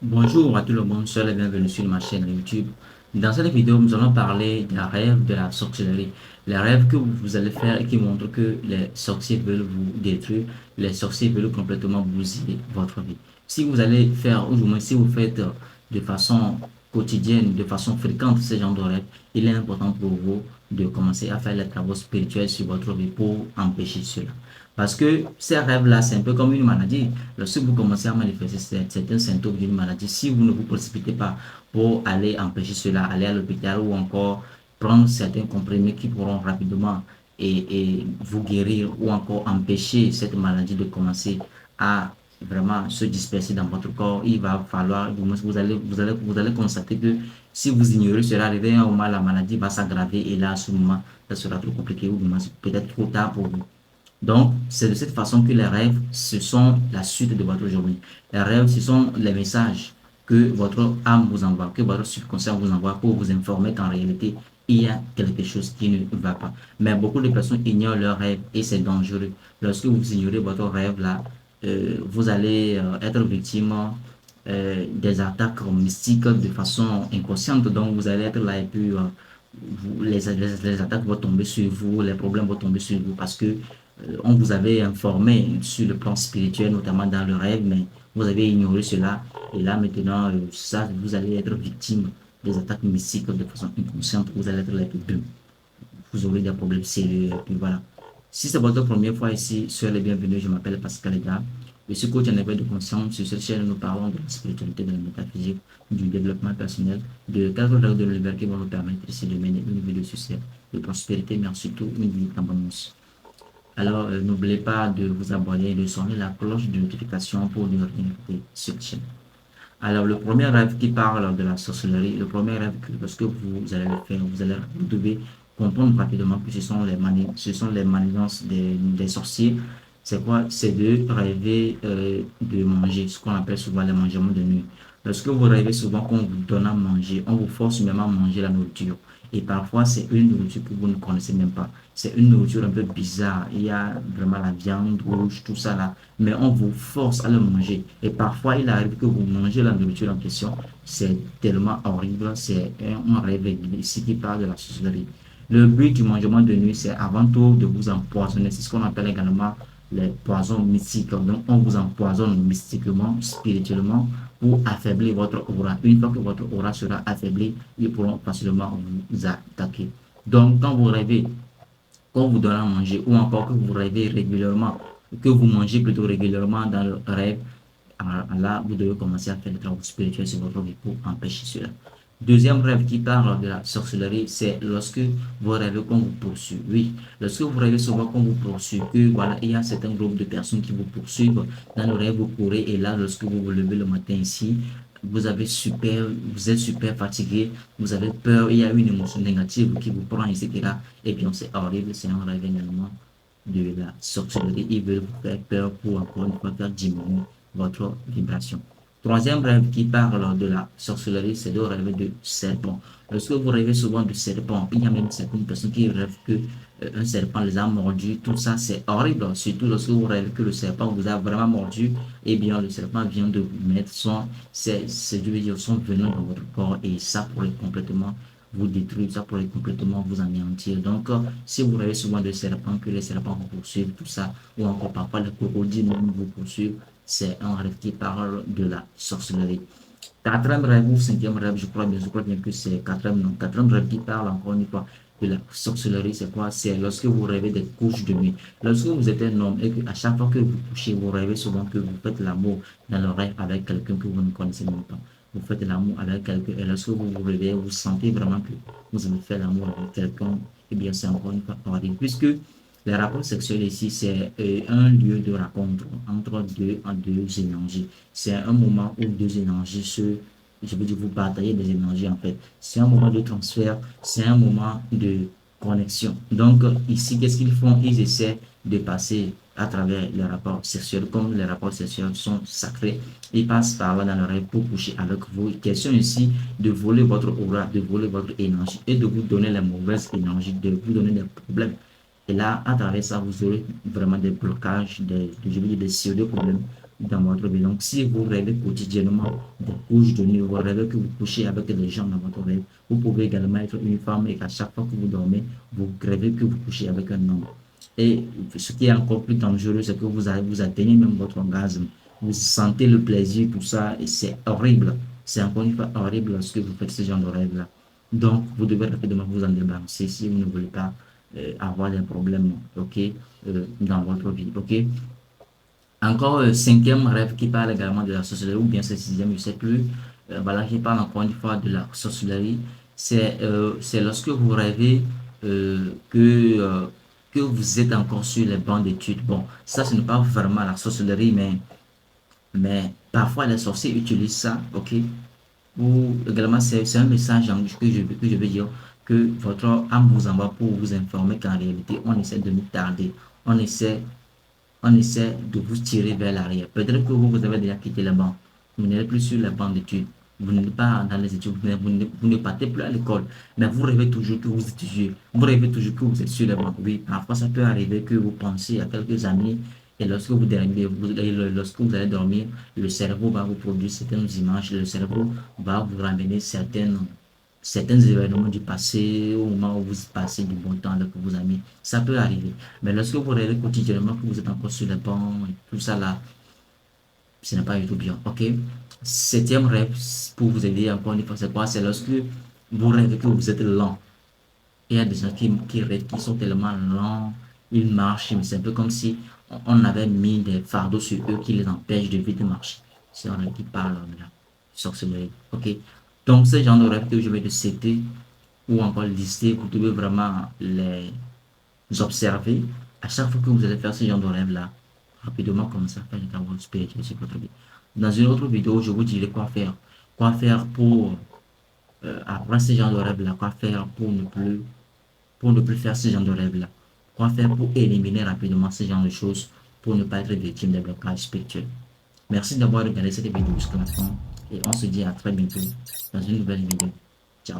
Bonjour à tout le monde, soyez les bienvenus sur ma chaîne YouTube. Dans cette vidéo, nous allons parler des rêves de la sorcellerie. Les rêves que vous allez faire et qui montrent que les sorciers veulent vous détruire, les sorciers veulent complètement bousiller votre vie. Si vous allez faire, ou du moins si vous faites de façon quotidienne, de façon fréquente ce genre de rêves, il est important pour vous de commencer à faire les travaux spirituels sur votre vie pour empêcher cela. Parce que ces rêves-là, c'est un peu comme une maladie. Lorsque vous commencez à manifester certains symptômes d'une maladie, si vous ne vous précipitez pas pour aller empêcher cela, aller à l'hôpital ou encore prendre certains comprimés qui pourront rapidement vous guérir ou encore empêcher cette maladie de commencer à vraiment se disperser dans votre corps, il va falloir, vous allez constater que si vous ignorez cela, arrivé un moment, la maladie va s'aggraver et là, à ce moment, ça sera trop compliqué ou peut-être trop tard pour vous. Donc, c'est de cette façon que les rêves, ce sont la suite de votre journée. Les rêves, ce sont les messages que votre âme vous envoie, que votre subconscient vous envoie pour vous informer qu'en réalité, il y a quelque chose qui ne va pas. Mais beaucoup de personnes ignorent leurs rêves et c'est dangereux. Lorsque vous ignorez votre rêve là, vous allez être victime des attaques mystiques de façon inconsciente. Donc, vous allez être là et puis les attaques vont tomber sur vous, les problèmes vont tomber sur vous parce que on vous avait informé sur le plan spirituel, notamment dans le rêve, mais vous avez ignoré cela. Et là, maintenant, ça, vous allez être victime des attaques mystiques de façon inconsciente. Vous allez être là, vous aurez des problèmes sérieux. Et puis voilà. Si c'est votre première fois ici, soyez les bienvenus. Je m'appelle Pascal Eda. Je suis coach en éveil de conscience. Sur cette chaîne, nous parlons de la spiritualité, de la métaphysique, du développement personnel, de 4 règles de l'univers qui vont nous permettre ici de mener une vie de succès, de prospérité, mais surtout une vie d'abondance. Alors, n'oubliez pas de vous abonner et de sonner la cloche de notification pour ne rien rater sur cette chaîne. Alors, le premier rêve qui parle de la sorcellerie, le premier rêve que lorsque vous allez le faire, vous devez comprendre rapidement que ce sont les manigances des sorciers. C'est quoi? C'est de rêver de manger, ce qu'on appelle souvent les mangements de nuit. Lorsque vous rêvez souvent qu'on vous donne à manger, on vous force même à manger la nourriture. Et parfois, c'est une nourriture que vous ne connaissez même pas. C'est une nourriture un peu bizarre. Il y a vraiment la viande rouge, tout ça là. Mais on vous force à le manger. Et parfois, il arrive que vous mangez la nourriture en question. C'est tellement horrible. C'est un rêve ici qui parle de la sorcellerie. Le but du mangement de nuit, c'est avant tout de vous empoisonner. C'est ce qu'on appelle également les poisons mystiques. Donc, on vous empoisonne mystiquement, spirituellement, pour affaiblir votre aura. Une fois que votre aura sera affaiblie, ils pourront facilement vous attaquer. Donc, quand vous rêvez qu'on vous donne à manger ou encore que vous rêvez régulièrement, que vous mangez plutôt régulièrement dans le rêve, là, vous devez commencer à faire le travail spirituel sur votre vie pour empêcher cela. Deuxième rêve qui parle de la sorcellerie, c'est lorsque vous rêvez qu'on vous poursuit. Oui, lorsque vous rêvez souvent qu'on vous poursuit, que voilà, il y a un certain groupe de personnes qui vous poursuivent. Dans le rêve, vous courez et là, lorsque vous vous levez le matin ici, vous êtes super fatigué, vous avez peur, il y a une émotion négative qui vous prend, etc. Et bien, c'est horrible, c'est un rêve également de la sorcellerie. Ils veulent vous faire peur pour encore une fois faire diminuer votre vibration. Troisième rêve qui parle de la sorcellerie, c'est de rêver de serpent. Lorsque vous rêvez souvent de serpent, il y a même certaines personnes qui rêvent que un serpent les a mordus. Tout ça, c'est horrible. Surtout lorsque vous rêvez que le serpent vous a vraiment mordu, eh bien, le serpent vient de vous mettre son venin dans votre corps et ça pourrait complètement vous détruire, ça pourrait complètement vous anéantir. Donc, si vous rêvez souvent de serpents, que les serpents vous poursuivent, tout ça, ou encore parfois les crocodiles même vous poursuivent, c'est un rêve qui parle de la sorcellerie. Quatrième rêve ou cinquième rêve, je crois bien que c'est quatrième, non, quatrième rêve qui parle encore une fois de la sorcellerie, c'est quoi? C'est lorsque vous rêvez des couches de nuit. Lorsque vous êtes un homme et qu'à chaque fois que vous couchez, vous rêvez souvent que vous faites l'amour dans le rêve avec quelqu'un que vous ne connaissez même pas. Vous faites l'amour avec quelqu'un et lorsque vous vous réveillez, vous sentez vraiment que vous avez fait l'amour avec quelqu'un, et bien c'est encore une fois horrible. Puisque les rapports sexuels ici, c'est un lieu de rencontre entre deux énergies. C'est un moment où deux énergies je veux dire, vous partagez des énergies en fait. C'est un moment de transfert, c'est un moment de connexion. Donc ici, qu'est-ce qu'ils font? Ils essaient de passer à travers les rapports sexuels. Comme les rapports sexuels sont sacrés, ils passent par là dans le rêve pour coucher avec vous. Question ici de voler votre aura, de voler votre énergie et de vous donner la mauvaise énergie, de vous donner des problèmes. Et là, à travers ça, vous aurez vraiment des blocages, je veux dire, des sérieux problèmes. dans votre vie. Donc, si vous rêvez quotidiennement des couches de nuit, vous rêvez que vous couchez avec des gens dans votre rêve, vous pouvez également être une femme et qu'à chaque fois que vous dormez, vous rêvez que vous couchez avec un homme. Et ce qui est encore plus dangereux, c'est que vous atteignez même votre orgasme. Vous sentez le plaisir, tout ça, et c'est horrible. C'est encore une fois horrible lorsque vous faites ce genre de rêve-là. Donc, vous devez rapidement vous en débarrasser si vous ne voulez pas avoir des problèmes, ok, dans votre vie, ok. Encore cinquième rêve qui parle également de la sorcellerie, ou bien c'est sixième, je ne sais plus. Voilà, qui parle encore une fois de la sorcellerie. C'est lorsque vous rêvez que vous êtes encore sur les bancs d'études. Bon, ça, ce n'est pas vraiment la sorcellerie, mais parfois les sorciers utilisent ça, ok? Ou également, c'est un message que je veux dire que votre âme vous envoie pour vous informer qu'en réalité, on essaie de nous tarder. On essaie on essaie de vous tirer vers l'arrière. Peut-être que vous avez déjà quitté la banque. Vous n'êtes plus sur la banque d'études. Vous n'êtes pas dans les études. Vous ne partez plus à l'école. Mais vous rêvez toujours que vous étudiez. Vous rêvez toujours que vous êtes sur la banque. Oui, parfois ça peut arriver que vous pensez à quelques amis et lorsque vous allez dormir, le cerveau va vous produire certaines images. Le cerveau va vous ramener certains événements du passé, au moment où vous passez du bon temps avec vos amis. Ça peut arriver. Mais lorsque vous rêvez quotidiennement que vous êtes encore sur les bancs et tout ça là, ce n'est pas du tout bien. Ok? Septième rêve, pour vous aider encore une fois, c'est quoi? C'est lorsque vous rêvez que vous êtes lent. Il y a des gens qui rêvent, qui sont tellement lents, ils marchent, mais c'est un peu comme si on avait mis des fardeaux sur eux qui les empêchent de vite marcher. C'est un rêve qui parle de la sorcellerie. Ok? Donc, ce genre de rêve que je vais te citer ou encore lister, vous devez vraiment les observer. À chaque fois que vous allez faire ce genre de rêve-là, rapidement commencer à faire des travaux spirituels sur votre vie. Dans une autre vidéo, je vous dirai quoi faire. Quoi faire pour, après ce genre de rêve-là, quoi faire pour ne plus faire ce genre de rêve-là. Quoi faire pour éliminer rapidement ce genre de choses pour ne pas être victime des blocages spirituels. Merci d'avoir regardé cette vidéo jusqu'à la fin et on se dit à très bientôt dans une nouvelle vidéo. Ciao.